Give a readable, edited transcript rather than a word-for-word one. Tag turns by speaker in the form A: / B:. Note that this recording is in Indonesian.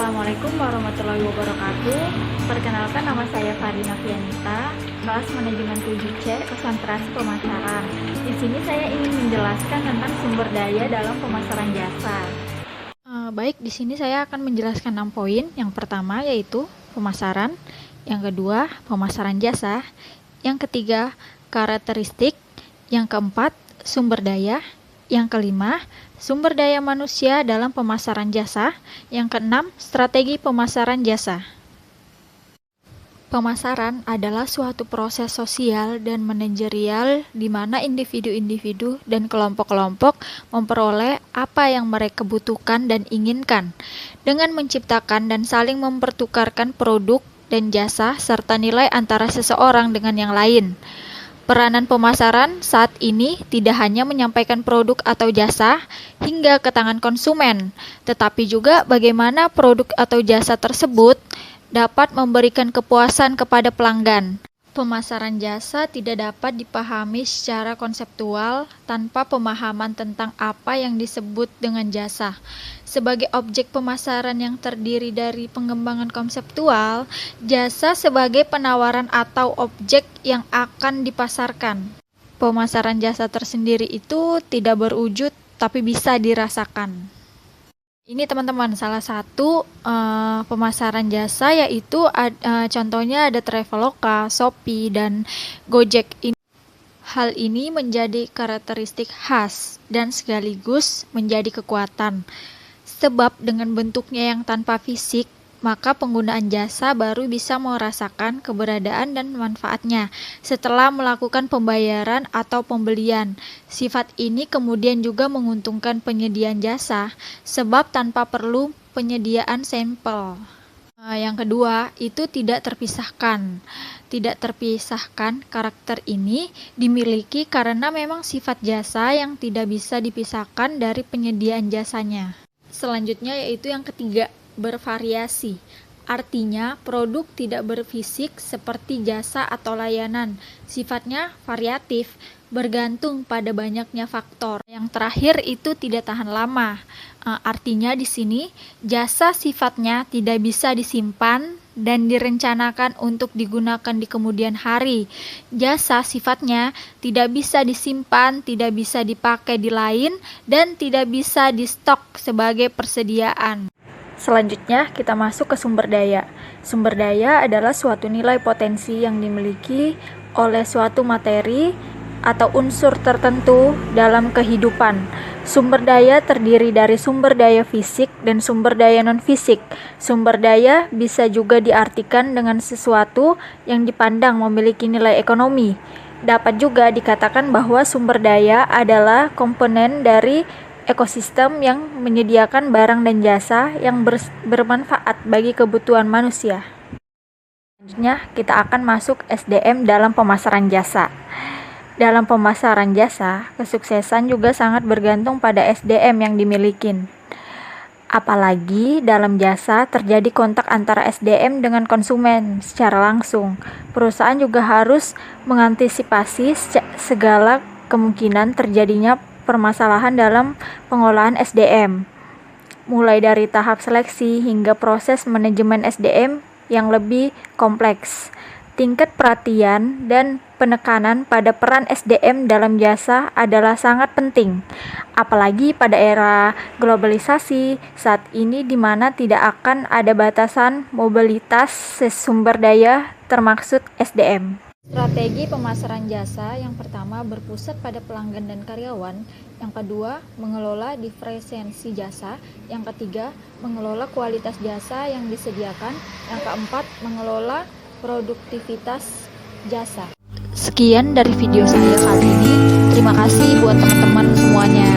A: Assalamualaikum warahmatullahi wabarakatuh. Perkenalkan, nama saya Farina Fianita, kelas manajemen 7C, konsentrasi pemasaran. Di sini saya ingin menjelaskan tentang sumber daya dalam pemasaran jasa.
B: Baik, di sini saya akan menjelaskan 6 poin. Yang pertama yaitu pemasaran, yang kedua pemasaran jasa, yang ketiga karakteristik, yang keempat sumber daya, yang kelima sumber daya manusia dalam pemasaran jasa, yang keenam strategi pemasaran jasa. Pemasaran adalah suatu proses sosial dan manajerial di mana individu-individu dan kelompok-kelompok memperoleh apa yang mereka butuhkan dan inginkan dengan menciptakan dan saling mempertukarkan produk dan jasa serta nilai antara seseorang dengan yang lain. Peranan pemasaran saat ini tidak hanya menyampaikan produk atau jasa hingga ke tangan konsumen, tetapi juga bagaimana produk atau jasa tersebut dapat memberikan kepuasan kepada pelanggan. Pemasaran jasa tidak dapat dipahami secara konseptual tanpa pemahaman tentang apa yang disebut dengan jasa. Sebagai objek pemasaran yang terdiri dari pengembangan konseptual, jasa sebagai penawaran atau objek yang akan dipasarkan. Pemasaran jasa tersendiri itu tidak berwujud tapi bisa dirasakan. Ini teman-teman, salah satu pemasaran jasa yaitu contohnya ada Traveloka, Shopee, dan Gojek. Hal ini menjadi karakteristik khas dan sekaligus menjadi kekuatan. Sebab dengan bentuknya yang tanpa fisik, maka penggunaan jasa baru bisa merasakan keberadaan dan manfaatnya setelah melakukan pembayaran atau pembelian. Sifat ini kemudian juga menguntungkan penyediaan jasa, sebab tanpa perlu penyediaan sampel. Yang kedua, itu tidak terpisahkan. Tidak terpisahkan, karakter ini dimiliki karena memang sifat jasa yang tidak bisa dipisahkan dari penyediaan jasanya. Selanjutnya yaitu yang ketiga, bervariasi. Artinya, produk tidak berfisik seperti jasa atau layanan. Sifatnya variatif, bergantung pada banyaknya faktor. Yang terakhir itu tidak tahan lama. Artinya di sini, jasa sifatnya tidak bisa disimpan dan direncanakan untuk digunakan di kemudian hari. Jasa sifatnya tidak bisa disimpan, tidak bisa dipakai di lain, dan tidak bisa di stok sebagai persediaan. Selanjutnya kita masuk ke sumber daya. Sumber daya adalah suatu nilai potensi yang dimiliki oleh suatu materi atau unsur tertentu dalam kehidupan. Sumber daya terdiri dari sumber daya fisik dan sumber daya non-fisik. Sumber daya bisa juga diartikan dengan sesuatu yang dipandang memiliki nilai ekonomi. Dapat juga dikatakan bahwa sumber daya adalah komponen dari ekosistem yang menyediakan barang dan jasa yang bermanfaat bagi kebutuhan manusia. Selanjutnya, kita akan masuk SDM dalam pemasaran jasa. Dalam pemasaran jasa, kesuksesan juga sangat bergantung pada SDM yang dimiliki. Apalagi dalam jasa terjadi kontak antara SDM dengan konsumen secara langsung. Perusahaan juga harus mengantisipasi segala kemungkinan terjadinya permasalahan dalam pengolahan SDM, mulai dari tahap seleksi hingga proses manajemen SDM yang lebih kompleks. Tingkat perhatian dan penekanan pada peran SDM dalam jasa adalah sangat penting, apalagi pada era globalisasi saat ini di mana tidak akan ada batasan mobilitas sumber daya termaksud SDM. Strategi pemasaran jasa yang pertama berpusat pada pelanggan dan karyawan, yang kedua mengelola diferensiasi jasa, yang ketiga mengelola kualitas jasa yang disediakan, yang keempat mengelola produktivitas jasa. Sekian dari video saya kali ini. Terima kasih buat teman-teman semuanya.